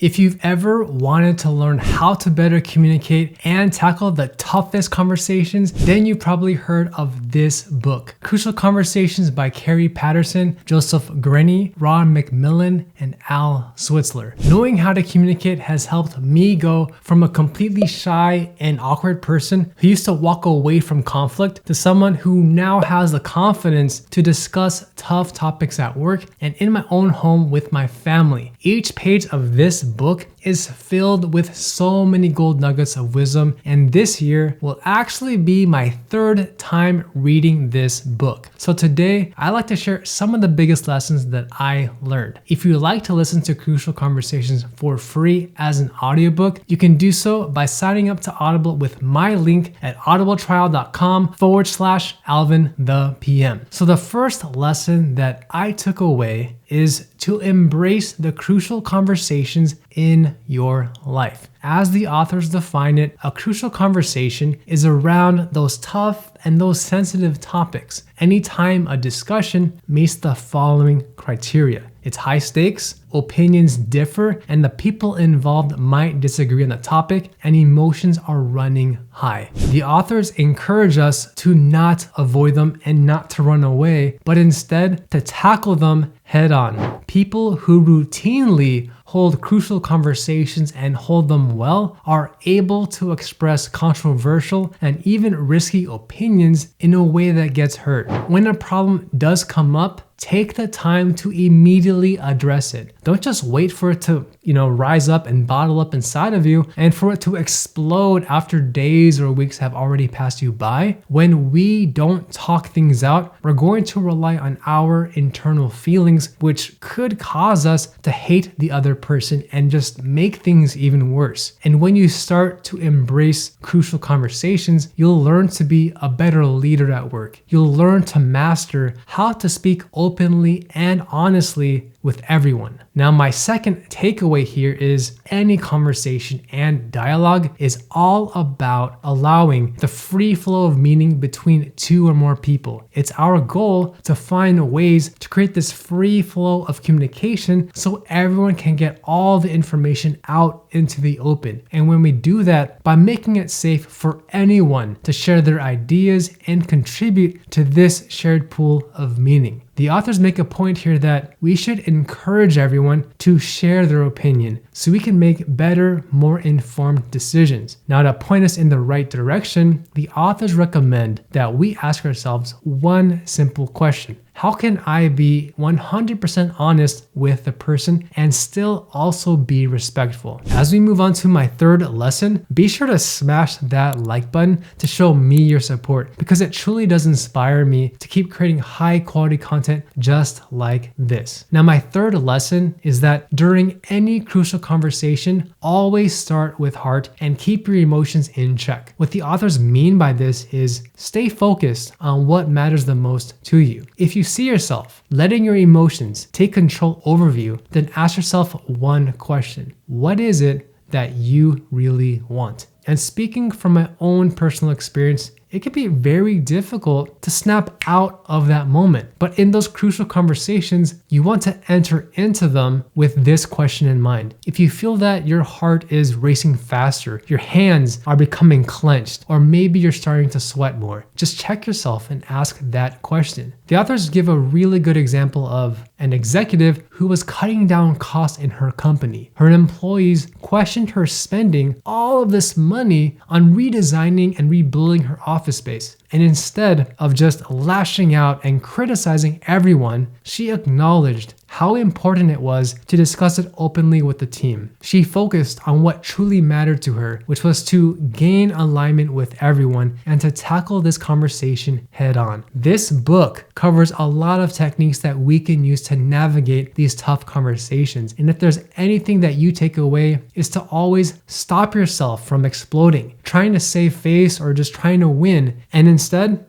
If you've ever wanted to learn how to better communicate and tackle the toughest conversations, then you probably heard of this book, Crucial Conversations by Carrie Patterson, Joseph Grenny, Ron McMillan, and Al Switzler. Knowing how to communicate has helped me go from a completely shy and awkward person who used to walk away from conflict to someone who now has the confidence to discuss tough topics at work and in my own home with my family. Each page of this book is filled with so many gold nuggets of wisdom, and this year will actually be my third time reading this book. So today, I'd like to share some of the biggest lessons that I learned. If you like to listen to Crucial Conversations for free as an audiobook, you can do so by signing up to Audible with my link at audibletrial.com/Alvin the PM. So the first lesson that I took away is to embrace the crucial conversations in your life. As the authors define it, a crucial conversation is around those tough and those sensitive topics. Anytime a discussion meets the following criteria: it's high stakes, opinions differ, and the people involved might disagree on the topic, and emotions are running high. The authors encourage us to not avoid them and not to run away, but instead to tackle them head on. People who routinely hold crucial conversations and hold them well are able to express controversial and even risky opinions in a way that gets heard. When a problem does come up, take the time to immediately address it. Don't just wait for it to, rise up and bottle up inside of you and for it to explode after days or weeks have already passed you by. When we don't talk things out, we're going to rely on our internal feelings, which could cause us to hate the other person and just make things even worse. And when you start to embrace crucial conversations, you'll learn to be a better leader at work. You'll learn to master how to speak openly and honestly with everyone. Now, my second takeaway here is any conversation and dialogue is all about allowing the free flow of meaning between two or more people. It's our goal to find ways to create this free flow of communication so everyone can get all the information out into the open. And when we do that, by making it safe for anyone to share their ideas and contribute to this shared pool of meaning. The authors make a point here that we should encourage everyone to share their opinion so we can make better, more informed decisions. Now, to point us in the right direction, the authors recommend that we ask ourselves one simple question: how can I be 100% honest with the person and still also be respectful? As we move on to my third lesson, be sure to smash that like button to show me your support, because it truly does inspire me to keep creating high quality content just like this. Now, my third lesson is that during any crucial conversation, always start with heart and keep your emotions in check. What the authors mean by this is stay focused on what matters the most to you. If you see yourself letting your emotions take control over you, then ask yourself one question: what is it that you really want? And speaking from my own personal experience, it can be very difficult to snap out of that moment. But in those crucial conversations, you want to enter into them with this question in mind. If you feel that your heart is racing faster, your hands are becoming clenched, or maybe you're starting to sweat more, just check yourself and ask that question. The authors give a really good example of an executive who was cutting down costs in her company. Her employees questioned her spending all of this money on redesigning and rebuilding her office space. And instead of just lashing out and criticizing everyone, she acknowledged how important it was to discuss it openly with the team. She focused on what truly mattered to her, which was to gain alignment with everyone and to tackle this conversation head on. This book covers a lot of techniques that we can use to navigate these tough conversations. And if there's anything that you take away, is to always stop yourself from exploding, trying to save face or just trying to win, and instead,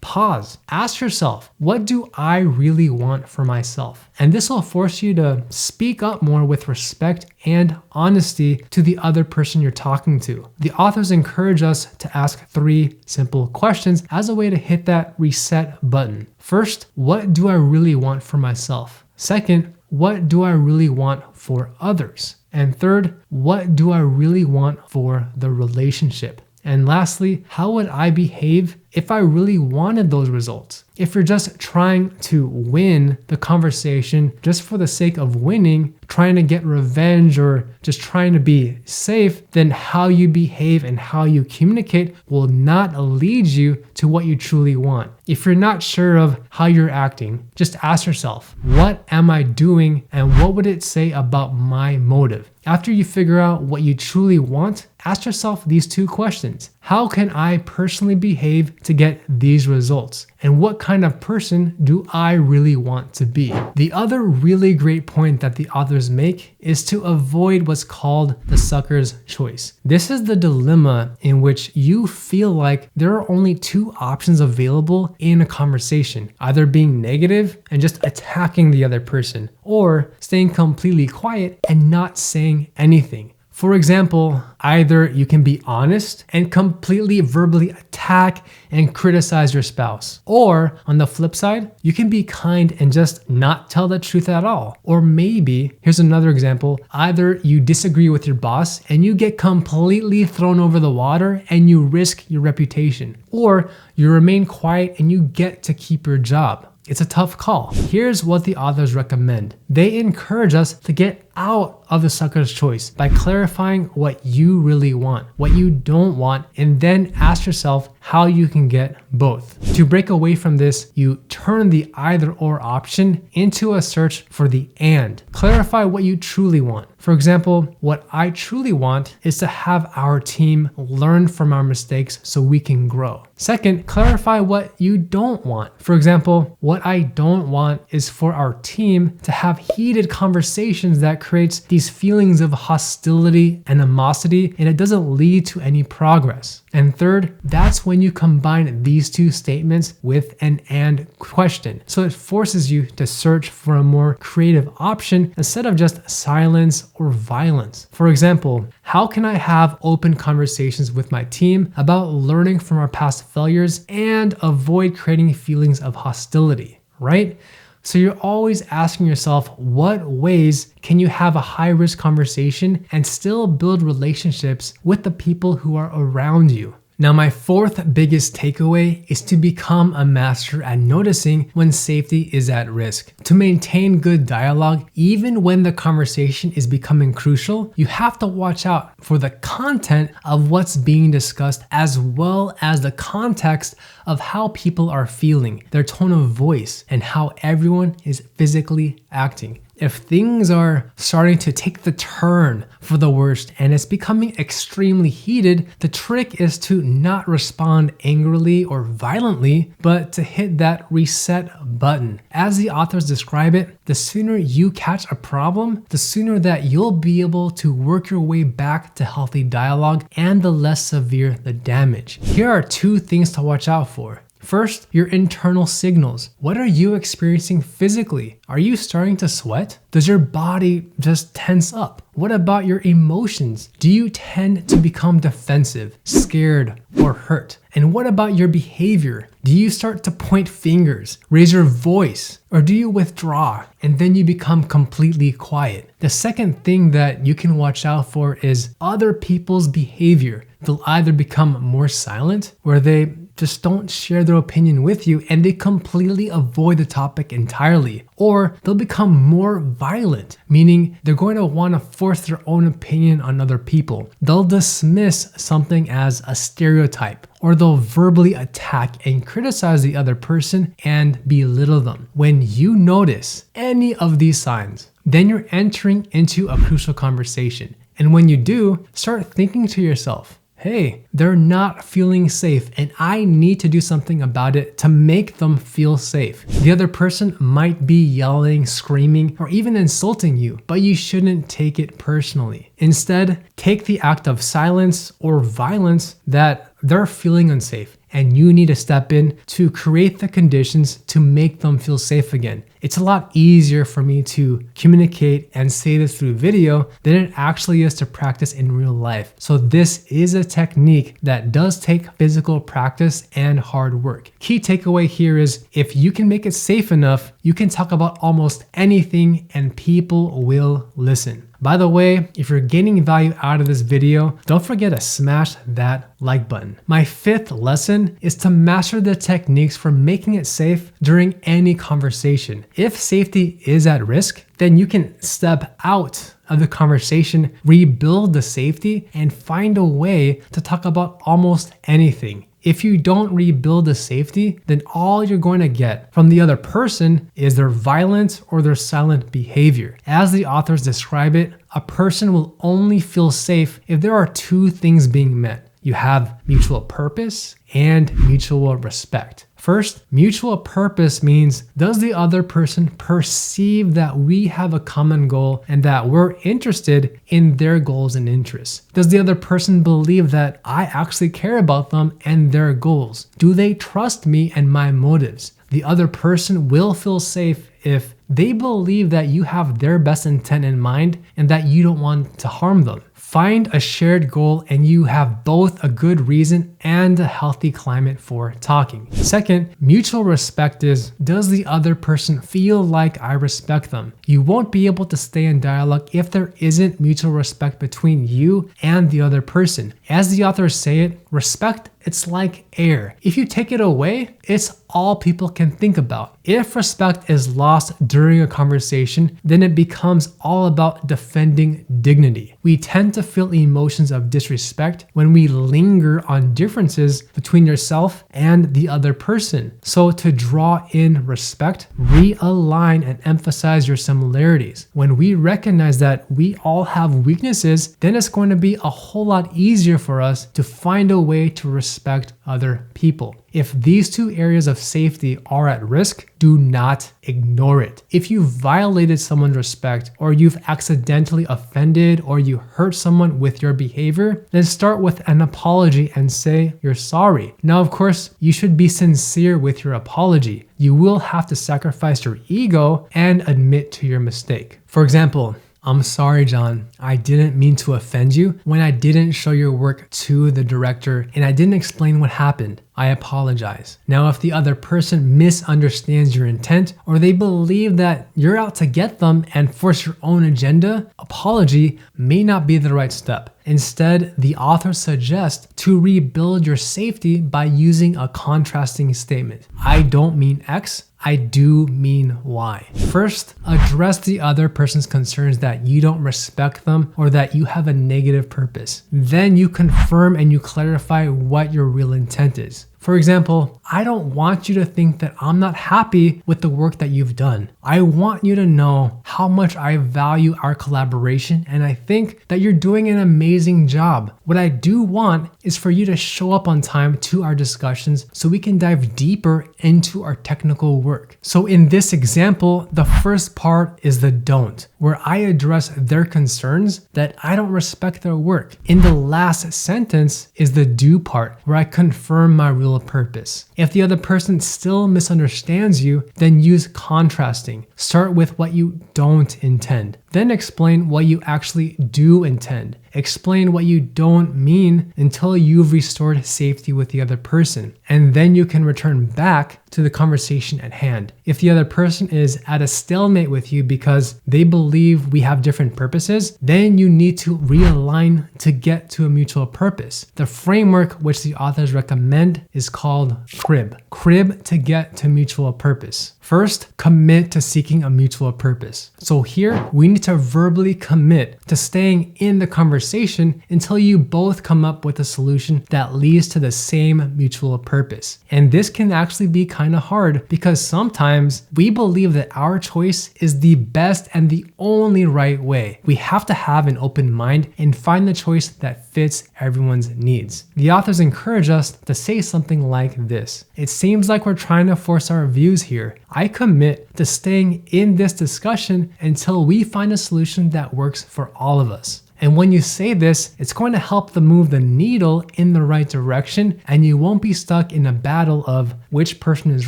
pause. Ask yourself, what do I really want for myself? And this will force you to speak up more with respect and honesty to the other person you're talking to. The authors encourage us to ask 3 simple questions as a way to hit that reset button. First, what do I really want for myself? Second, what do I really want for others? And third, what do I really want for the relationship? And lastly, how would I behave if I really wanted those results? If you're just trying to win the conversation just for the sake of winning, trying to get revenge or just trying to be safe, then how you behave and how you communicate will not lead you to what you truly want. If you're not sure of how you're acting, just ask yourself, what am I doing and what would it say about my motive? After you figure out what you truly want, ask yourself these two questions. How can I personally behave to get these results? And what kind of person do I really want to be? The other really great point that the authors make is to avoid what's called the sucker's choice. This is the dilemma in which you feel like there are only two options available in a conversation, either being negative and just attacking the other person, or staying completely quiet and not saying anything. For example, either you can be honest and completely verbally attack and criticize your spouse. Or on the flip side, you can be kind and just not tell the truth at all. Or maybe, here's another example, either you disagree with your boss and you get completely thrown over the water and you risk your reputation. Or you remain quiet and you get to keep your job. It's a tough call. Here's what the authors recommend. They encourage us to get out of the sucker's choice by clarifying what you really want, what you don't want, and then ask yourself how you can get both. To break away from this, you turn the either or option into a search for the and. Clarify what you truly want. For example, what I truly want is to have our team learn from our mistakes so we can grow. Second, clarify what you don't want. For example, what I don't want is for our team to have heated conversations that creates these feelings of hostility and animosity, and it doesn't lead to any progress. And third, that's when you combine these two statements with an and question. So it forces you to search for a more creative option instead of just silence or violence. For example, how can I have open conversations with my team about learning from our past failures and avoid creating feelings of hostility, right? So you're always asking yourself, what ways can you have a high-risk conversation and still build relationships with the people who are around you? Now, my fourth biggest takeaway is to become a master at noticing when safety is at risk. To maintain good dialogue, even when the conversation is becoming crucial, you have to watch out for the content of what's being discussed as well as the context of how people are feeling, their tone of voice, and how everyone is physically acting. If things are starting to take the turn for the worst and it's becoming extremely heated, the trick is to not respond angrily or violently, but to hit that reset button. As the authors describe it, the sooner you catch a problem, the sooner that you'll be able to work your way back to healthy dialogue and the less severe the damage. Here are two things to watch out for. First, your internal signals. What are you experiencing physically? Are you starting to sweat? Does your body just tense up? What about your emotions? Do you tend to become defensive, scared, or hurt? And what about your behavior? Do you start to point fingers, raise your voice, or do you withdraw and then you become completely quiet? The second thing that you can watch out for is other people's behavior. They'll either become more silent, where they just don't share their opinion with you and they completely avoid the topic entirely, or they'll become more violent, meaning they're going to want to force their own opinion on other people. They'll dismiss something as a stereotype, or they'll verbally attack and criticize the other person and belittle them. When you notice any of these signs, then you're entering into a crucial conversation. And when you do, start thinking to yourself, hey, they're not feeling safe and I need to do something about it to make them feel safe. The other person might be yelling, screaming, or even insulting you, but you shouldn't take it personally. Instead, take the act of silence or violence that they're feeling unsafe, and you need to step in to create the conditions to make them feel safe again. It's a lot easier for me to communicate and say this through video than it actually is to practice in real life. So this is a technique that does take physical practice and hard work. Key takeaway here is if you can make it safe enough, you can talk about almost anything and people will listen. By the way, if you're gaining value out of this video, don't forget to smash that like button. My fifth lesson is to master the techniques for making it safe during any conversation. If safety is at risk, then you can step out of the conversation, rebuild the safety, and find a way to talk about almost anything. If you don't rebuild the safety, then all you're going to get from the other person is their violent or their silent behavior. As the authors describe it, a person will only feel safe if there are two things being met. You have mutual purpose and mutual respect. First, mutual purpose means, does the other person perceive that we have a common goal and that we're interested in their goals and interests? Does the other person believe that I actually care about them and their goals? Do they trust me and my motives? The other person will feel safe if they believe that you have their best intent in mind and that you don't want to harm them. Find a shared goal and you have both a good reason and a healthy climate for talking. Second, mutual respect is, does the other person feel like I respect them? You won't be able to stay in dialogue if there isn't mutual respect between you and the other person. As the authors say it, respect, it's like air. If you take it away, it's all people can think about. If respect is lost during a conversation, then it becomes all about defending dignity. We tend to feel emotions of disrespect when we linger on differences between yourself and the other person. So to draw in respect, realign and emphasize your similarities. When we recognize that we all have weaknesses, then it's going to be a whole lot easier for us to find a way to respect other people. If these two areas of safety are at risk, do not ignore it. If you violated someone's respect, or you've accidentally offended, or you hurt someone with your behavior, then start with an apology and say you're sorry. Now, of course, you should be sincere with your apology. You will have to sacrifice your ego and admit to your mistake. For example, I'm sorry, John. I didn't mean to offend you when I didn't show your work to the director and I didn't explain what happened. I apologize. Now, if the other person misunderstands your intent or they believe that you're out to get them and force your own agenda, apology may not be the right step. Instead, the author suggests to rebuild your safety by using a contrasting statement. I don't mean X, I do mean Y. First, address the other person's concerns that you don't respect them or that you have a negative purpose. Then you confirm and you clarify what your real intent is. For example, I don't want you to think that I'm not happy with the work that you've done. I want you to know how much I value our collaboration and I think that you're doing an amazing job. What I do want is for you to show up on time to our discussions so we can dive deeper into our technical work. So in this example, the first part is the don't, where I address their concerns that I don't respect their work. In the last sentence is the do part, where I confirm my real purpose. If the other person still misunderstands you, then use contrasting. Start with what you don't intend. Then explain what you actually do intend. Explain what you don't mean until you've restored safety with the other person. And then you can return back to the conversation at hand. If the other person is at a stalemate with you because they believe we have different purposes, then you need to realign to get to a mutual purpose. The framework which the authors recommend is called CRIB. CRIB to get to mutual purpose. First, commit to seeking a mutual purpose. So here, we need to verbally commit to staying in the conversation until you both come up with a solution that leads to the same mutual purpose. And this can actually be kind of hard because sometimes we believe that our choice is the best and the only right way. We have to have an open mind and find the choice that fits everyone's needs. The authors encourage us to say something like this: it seems like we're trying to force our views here. I commit to staying in this discussion until we find a solution that works for all of us. And when you say this, it's going to help them move the needle in the right direction, and you won't be stuck in a battle of which person is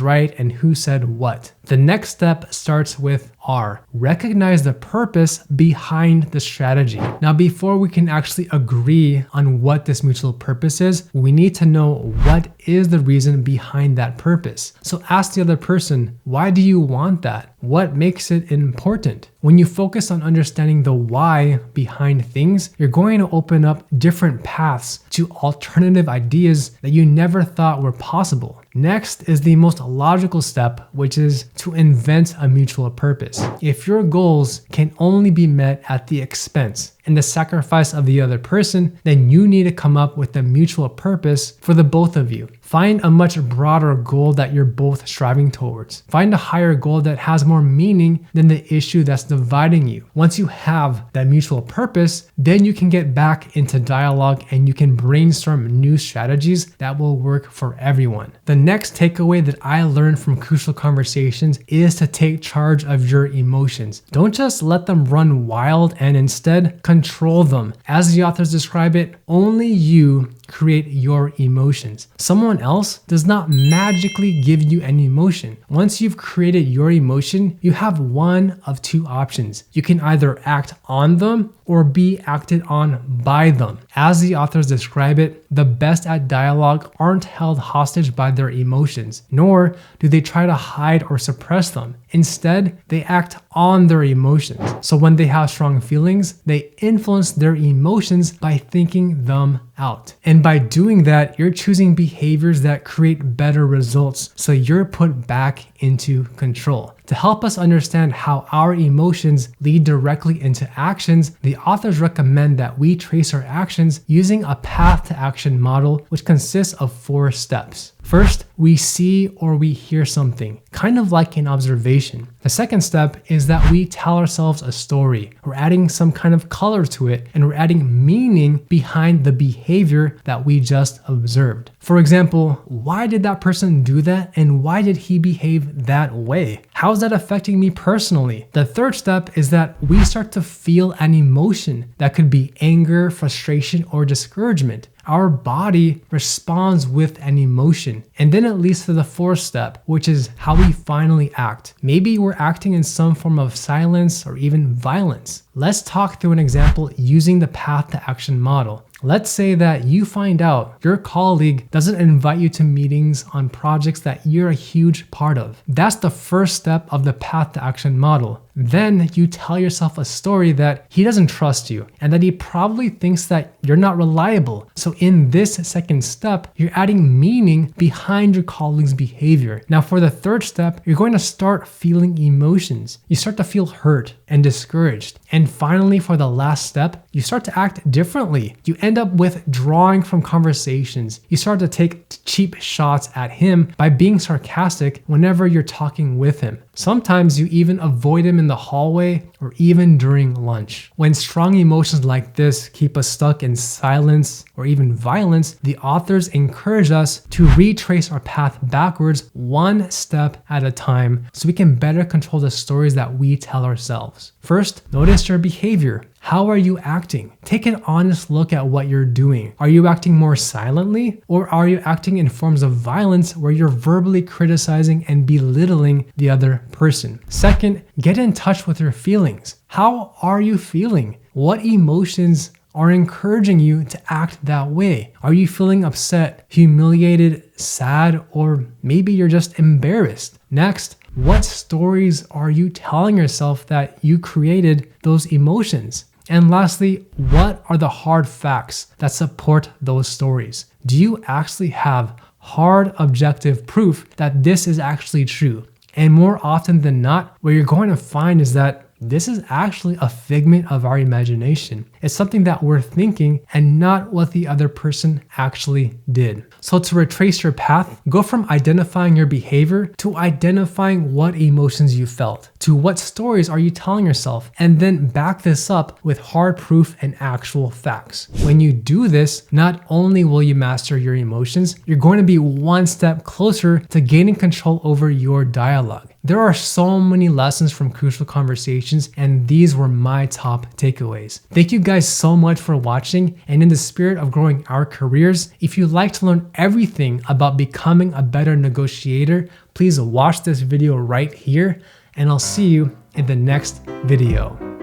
right and who said what. The next step starts with R. Recognize the purpose behind the strategy. Now, before we can actually agree on what this mutual purpose is, we need to know what is the reason behind that purpose. So ask the other person, why do you want that? What makes it important? When you focus on understanding the why behind things, you're going to open up different paths to alternative ideas that you never thought were possible. Next is the most logical step, which is to invent a mutual purpose. If your goals can only be met at the expense and the sacrifice of the other person, then you need to come up with a mutual purpose for the both of you. Find a much broader goal that you're both striving towards. Find a higher goal that has more meaning than the issue that's dividing you. Once you have that mutual purpose, then you can get back into dialogue and you can brainstorm new strategies that will work for everyone. The next takeaway that I learned from crucial conversations is to take charge of your emotions. Don't just let them run wild, and instead control them. As the authors describe it, only you create your emotions. Someone else does not magically give you an emotion. Once you've created your emotion, you have one of two options. You can either act on them or be acted on by them. As the authors describe it, the best at dialogue aren't held hostage by their emotions, nor do they try to hide or suppress them. Instead, they act on their emotions. So when they have strong feelings, they influence their emotions by thinking them out. And by doing that, you're choosing behaviors that create better results, so you're put back into control. To help us understand how our emotions lead directly into actions, the authors recommend that we trace our actions using a path to action model, which consists of 4 steps. First, we see or we hear something, kind of like an observation. The second step is that we tell ourselves a story. We're adding some kind of color to it, and we're adding meaning behind the behavior that we just observed. For example, why did that person do that, and why did he behave that way? How's that affecting me personally? The third step is that we start to feel an emotion that could be anger, frustration, or discouragement. Our body responds with an emotion. And then it leads to the 4th step, which is how we finally act. Maybe we're acting in some form of silence or even violence. Let's talk through an example using the path to action model. Let's say that you find out your colleague doesn't invite you to meetings on projects that you're a huge part of. That's the first step of the path to action model. Then you tell yourself a story that he doesn't trust you and that he probably thinks that you're not reliable. So in this second step, you're adding meaning behind your colleague's behavior. Now for the third step, you're going to start feeling emotions. You start to feel hurt and discouraged. And finally, for the last step, you start to act differently. You end up withdrawing from conversations. You start to take cheap shots at him by being sarcastic whenever you're talking with him. Sometimes you even avoid him in the hallway or even during lunch. When strong emotions like this keep us stuck in silence or even violence, the authors encourage us to retrace our path backwards one step at a time so we can better control the stories that we tell ourselves. First, notice your behavior. How are you acting? Take an honest look at what you're doing. Are you acting more silently, or are you acting in forms of violence where you're verbally criticizing and belittling the other person? Second, get in touch with your feelings. How are you feeling? What emotions are encouraging you to act that way? Are you feeling upset, humiliated, sad, or maybe you're just embarrassed? Next, what stories are you telling yourself that you created those emotions? And lastly, what are the hard facts that support those stories? Do you actually have hard objective proof that this is actually true? And more often than not, what you're going to find is that this is actually a figment of our imagination. It's something that we're thinking and not what the other person actually did. So to retrace your path, go from identifying your behavior to identifying what emotions you felt, to what stories are you telling yourself, and then back this up with hard proof and actual facts. When you do this, not only will you master your emotions, you're going to be one step closer to gaining control over your dialogue. There are so many lessons from crucial conversations, and these were my top takeaways. Thank you guys so much for watching, and in the spirit of growing our careers, if you'd like to learn everything about becoming a better negotiator, please watch this video right here, and I'll see you in the next video.